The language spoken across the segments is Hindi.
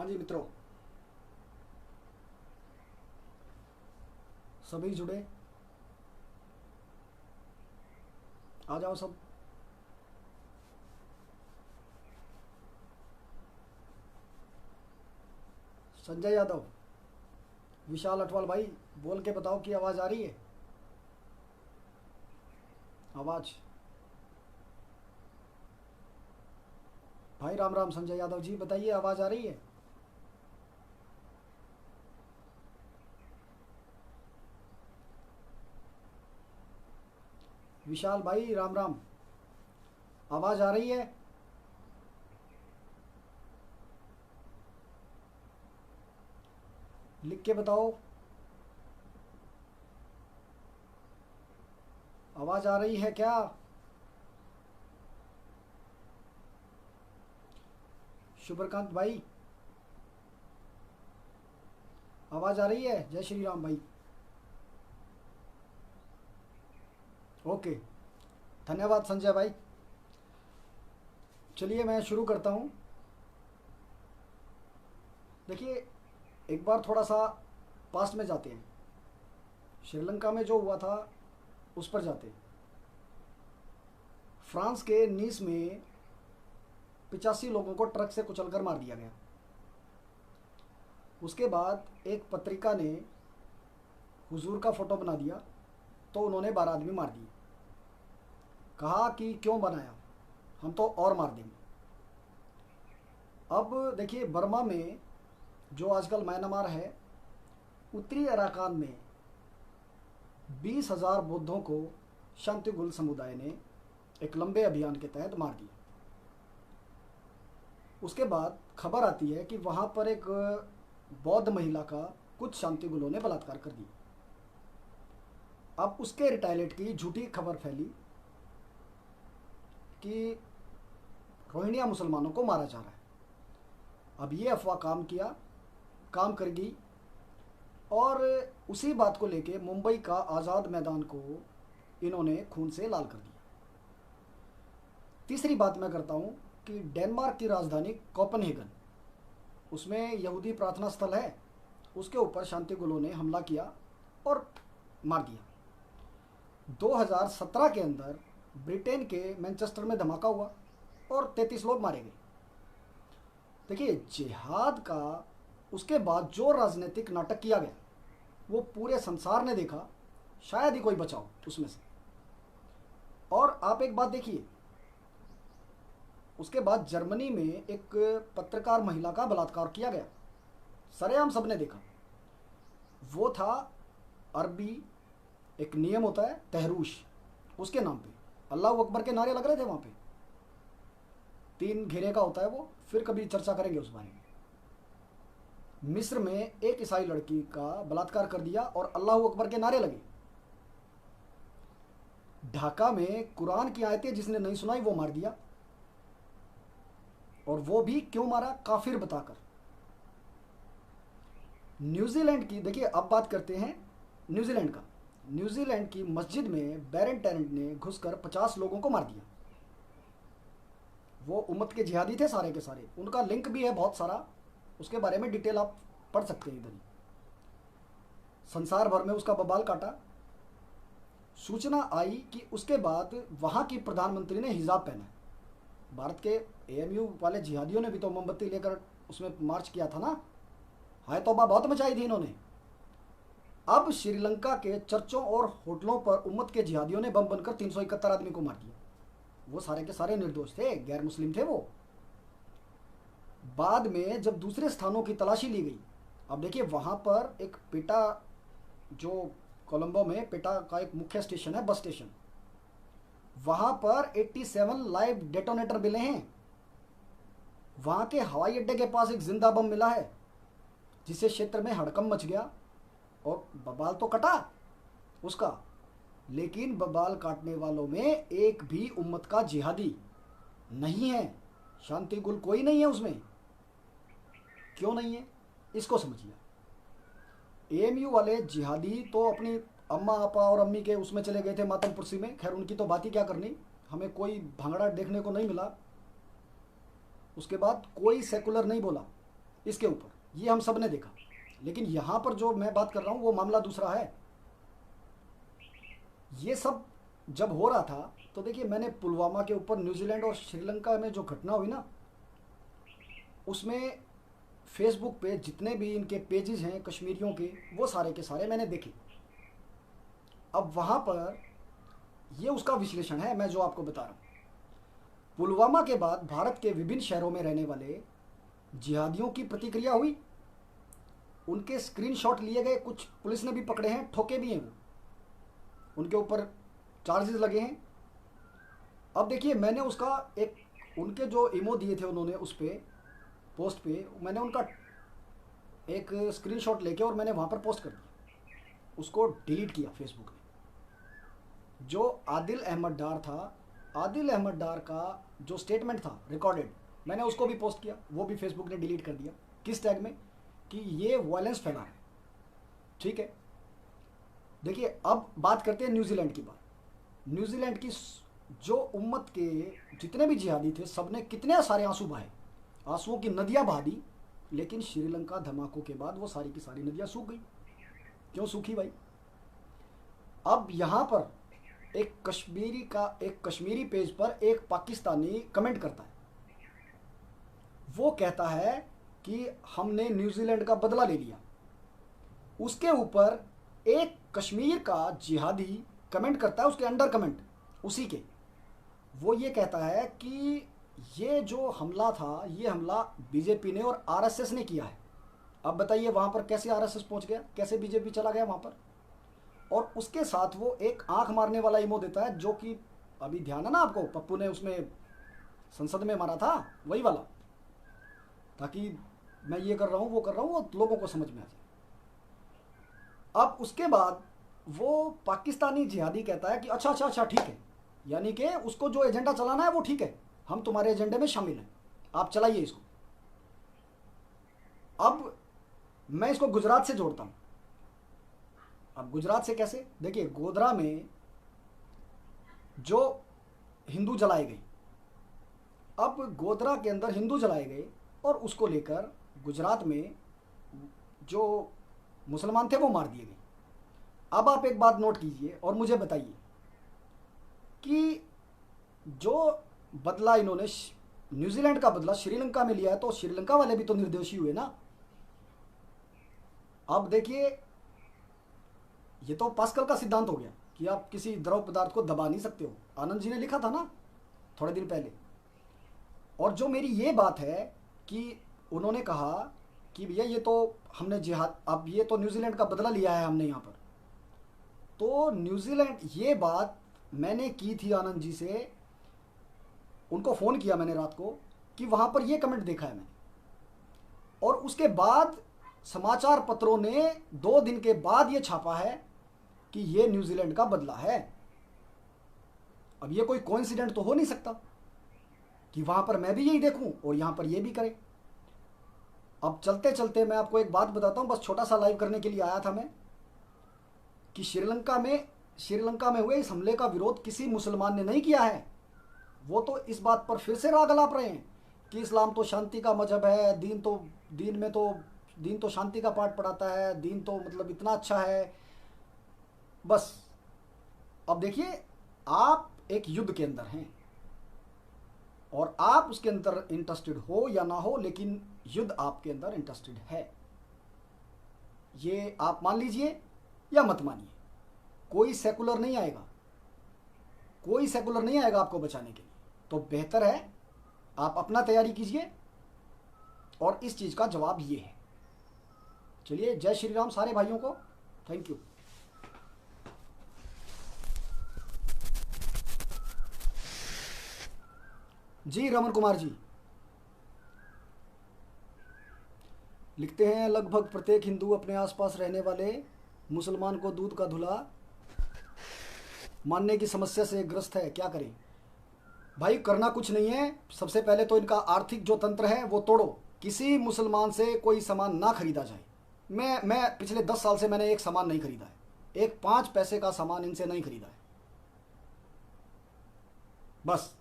हाँ जी मित्रों, सभी जुड़े, आ जाओ सब। संजय यादव, विशाल अटवाल भाई, बोल के बताओ कि आवाज़ आ रही है। आवाज़। भाई राम राम, संजय यादव जी बताइए, आवाज़ आ रही है। विशाल भाई राम राम, आवाज़ आ रही है। लिख के बताओ, आवाज़ आ रही है क्या। शुभ्रकांत भाई, आवाज़ आ रही है। जय श्री राम भाई। ओके, धन्यवाद संजय भाई। चलिए मैं शुरू करता हूँ। देखिए, एक बार थोड़ा सा पास्ट में जाते हैं। श्रीलंका में जो हुआ था उस पर जाते हैं। फ्रांस के नीस में 85 लोगों को ट्रक से कुचलकर मार दिया गया। उसके बाद एक पत्रिका ने हुजूर का फोटो बना दिया, तो उन्होंने 12 आदमी मार दिए। कहा कि क्यों बनाया, हम तो और मार देंगे। अब देखिए, बर्मा में जो आजकल म्यांमार है, उत्तरी अराकान में 20,000 बौद्धों को शांति गुल समुदाय ने एक लंबे अभियान के तहत मार दिया। उसके बाद खबर आती है कि वहाँ पर एक बौद्ध महिला का कुछ शांति गुलों ने बलात्कार कर दिया। अब उसके रिटायलेट की झूठी खबर फैली कि रोहिंग्या मुसलमानों को मारा जा रहा है। अब ये अफवाह काम कर गई, और उसी बात को लेके मुंबई का आज़ाद मैदान को इन्होंने खून से लाल कर दिया। तीसरी बात मैं करता हूँ कि डेनमार्क की राजधानी कोपेनहेगन, उसमें यहूदी प्रार्थना स्थल है, उसके ऊपर शांति गुलों ने हमला किया और मार दिया। 2017 के अंदर ब्रिटेन के मैनचेस्टर में धमाका हुआ और 33 लोग मारे गए। देखिए, जिहाद का उसके बाद जो राजनीतिक नाटक किया गया वो पूरे संसार ने देखा, शायद ही कोई बचा हो उसमें से। और आप एक बात देखिए, उसके बाद जर्मनी में एक पत्रकार महिला का बलात्कार किया गया, सरेआम सबने देखा। वो था अरबी, एक नियम होता है तहरूश, उसके नाम पे अल्लाह अकबर के नारे लग रहे थे वहाँ पे। 3 घेरे का होता है वो, फिर कभी चर्चा करेंगे उस बारे में। मिस्र में एक ईसाई लड़की का बलात्कार कर दिया और अल्लाह अकबर के नारे लगे। ढाका में कुरान की आयतें जिसने नहीं सुनाई वो मार दिया, और वो भी क्यों मारा, काफिर बताकर। न्यूजीलैंड की देखिए, अब बात करते हैं न्यूजीलैंड का। न्यूजीलैंड की मस्जिद में बैरन टैरेंट ने घुसकर 50 लोगों को मार दिया। वो उम्मत के जिहादी थे सारे के सारे, उनका लिंक भी है बहुत सारा, उसके बारे में डिटेल आप पढ़ सकते हैं इधर ही। संसार भर में उसका बबाल काटा। सूचना आई कि उसके बाद वहाँ की प्रधानमंत्री ने हिजाब पहना है। भारत के एएमयू वाले जिहादियों ने भी तो मोमबत्ती लेकर उसमें मार्च किया था ना। हाय तौबा बहुत मचाई थी इन्होंने। अब श्रीलंका के चर्चों और होटलों पर उम्मत के जिहादियों ने बम बनकर 371 आदमी को मार दिया। वो सारे के सारे निर्दोष थे, गैर मुस्लिम थे वो। बाद में जब दूसरे स्थानों की तलाशी ली गई, अब देखिए वहाँ पर एक पेटा, जो कोलंबो में पेटा का एक मुख्य स्टेशन है, बस स्टेशन, वहाँ पर 87 लाइव डेटोनेटर मिले हैं। वहाँ के हवाई अड्डे के पास एक जिंदा बम मिला है, जिससे क्षेत्र में हड़कंप मच गया और बबाल तो कटा उसका। लेकिन बबाल काटने वालों में एक भी उम्मत का जिहादी नहीं है, शांति गुल कोई नहीं है उसमें। क्यों नहीं है, इसको समझिए। एएमयू वाले जिहादी तो अपनी अम्मा आपा और अम्मी के उसमें चले गए थे, मातम पुरसी में। खैर उनकी तो बात ही क्या करनी, हमें कोई भांगड़ा देखने को नहीं मिला। उसके बाद कोई सेकुलर नहीं बोला, इसके ऊपर, ये हम सब ने देखा। लेकिन यहाँ पर जो मैं बात कर रहा हूँ वो मामला दूसरा है। ये सब जब हो रहा था तो देखिए, मैंने पुलवामा के ऊपर न्यूजीलैंड और श्रीलंका में जो घटना हुई ना, उसमें फेसबुक पे जितने भी इनके पेजेस हैं कश्मीरियों के, वो सारे के सारे मैंने देखे। अब वहाँ पर ये उसका विश्लेषण है मैं जो आपको बता रहा हूँ। पुलवामा के बाद भारत के विभिन्न शहरों में रहने वाले जिहादियों की प्रतिक्रिया हुई, उनके स्क्रीनशॉट लिए गए, कुछ पुलिस ने भी पकड़े हैं, ठोके भी हैं, वो उनके ऊपर चार्जेस लगे हैं। अब देखिए, मैंने उसका एक, उनके जो इमो दिए थे उन्होंने उस पर पोस्ट पे, मैंने उनका एक स्क्रीनशॉट लेके और मैंने वहाँ पर पोस्ट कर दिया, उसको डिलीट किया फेसबुक ने। जो आदिल अहमद डार था, आदिल अहमद डार का जो स्टेटमेंट था रिकॉर्डेड, मैंने उसको भी पोस्ट किया, वो भी फेसबुक ने डिलीट कर दिया। किस टैग में? कि ये वायलेंस फैला है। ठीक है, देखिए अब बात करते हैं न्यूजीलैंड की बात। न्यूजीलैंड की जो उम्मत के जितने भी जिहादी थे, सबने कितने सारे आंसू बहाए, आंसुओं की नदियां बहा दी। लेकिन श्रीलंका धमाकों के बाद वो सारी की सारी नदियां सूख गई। क्यों सूखी भाई? अब यहां पर एक कश्मीरी पेज पर एक पाकिस्तानी कमेंट करता है, वो कहता है कि हमने न्यूजीलैंड का बदला ले लिया। उसके ऊपर एक कश्मीर का जिहादी कमेंट करता है, उसके अंडर कमेंट उसी के, वो ये कहता है कि ये जो हमला था, ये हमला बीजेपी ने और आरएसएस ने किया है। अब बताइए वहाँ पर कैसे आरएसएस पहुँच गया, कैसे बीजेपी चला गया वहाँ पर? और उसके साथ वो एक आंख मारने वाला इमो देता है, जो कि अभी ध्यान है ना आपको, पप्पू ने उसमें संसद में मारा था, वही वाला, ताकि मैं ये कर रहा हूँ वो कर रहा हूँ, वो लोगों को समझ में आ जाए। अब उसके बाद वो पाकिस्तानी जिहादी कहता है कि अच्छा अच्छा अच्छा ठीक है, यानी कि उसको जो एजेंडा चलाना है वो ठीक है, हम तुम्हारे एजेंडे में शामिल हैं, आप चलाइए इसको। अब मैं इसको गुजरात से जोड़ता हूँ। अब गुजरात से कैसे? देखिए, गोधरा में जो हिंदू जलाए गए, अब गोधरा के अंदर हिंदू जलाए गए और उसको लेकर गुजरात में जो मुसलमान थे वो मार दिए गए। अब आप एक बात नोट कीजिए और मुझे बताइए कि जो बदला इन्होंने न्यूजीलैंड का बदला श्रीलंका में लिया है, तो श्रीलंका वाले भी तो निर्दोषी हुए ना। अब देखिए, ये तो पास्कल का सिद्धांत हो गया कि आप किसी द्रव पदार्थ को दबा नहीं सकते हो। आनंद जी ने लिखा था ना थोड़े दिन पहले। और जो मेरी ये बात है कि उन्होंने कहा कि भैया ये तो हमने जिहाद, अब ये तो न्यूजीलैंड का बदला लिया है हमने यहाँ पर, तो न्यूजीलैंड, ये बात मैंने की थी आनंद जी से, उनको फ़ोन किया मैंने रात को कि वहाँ पर ये कमेंट देखा है मैंने, और उसके बाद समाचार पत्रों ने 2 दिन के बाद ये छापा है कि ये न्यूजीलैंड का बदला है। अब ये कोई कोइंसिडेंट तो हो नहीं सकता कि वहाँ पर मैं भी यही देखूँ और यहाँ पर ये भी करें। अब चलते चलते मैं आपको एक बात बताता हूँ, बस छोटा सा लाइव करने के लिए आया था मैं, कि श्रीलंका में हुए इस हमले का विरोध किसी मुसलमान ने नहीं किया है। वो तो इस बात पर फिर से राग अलाप रहे हैं कि इस्लाम तो शांति का मजहब है, दीन तो शांति का पाठ पढ़ाता है, दीन तो मतलब इतना अच्छा है। बस अब देखिए, आप एक युद्ध के अंदर हैं और आप उसके अंदर इंटरेस्टेड हो या ना हो, लेकिन युद्ध आपके अंदर इंटरेस्टेड है। ये आप मान लीजिए या मत मानिए, कोई सेकुलर नहीं आएगा, कोई सेकुलर नहीं आएगा आपको बचाने के लिए। तो बेहतर है आप अपना तैयारी कीजिए और इस चीज़ का जवाब ये है। चलिए, जय श्री राम सारे भाइयों को, थैंक यू। जी रमन कुमार जी लिखते हैं, लगभग प्रत्येक हिंदू अपने आसपास रहने वाले मुसलमान को दूध का धुला मानने की समस्या से ग्रस्त है, क्या करें? भाई करना कुछ नहीं है, सबसे पहले तो इनका आर्थिक जो तंत्र है वो तोड़ो। किसी मुसलमान से कोई सामान ना खरीदा जाए। मैं पिछले 10 साल से मैंने एक सामान नहीं खरीदा है, एक 5 पैसे का सामान इनसे नहीं खरीदा है। बस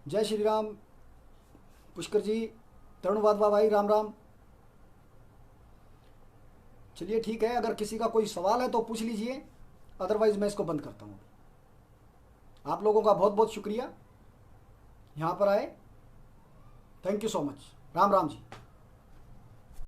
जय श्री राम पुष्कर जी, तरुण वाधवा भाई, राम राम। चलिए ठीक है, अगर किसी का कोई सवाल है तो पूछ लीजिए, अदरवाइज मैं इसको बंद करता हूँ। आप लोगों का बहुत बहुत शुक्रिया यहाँ पर आए। Thank you so much. Ram Ram ji.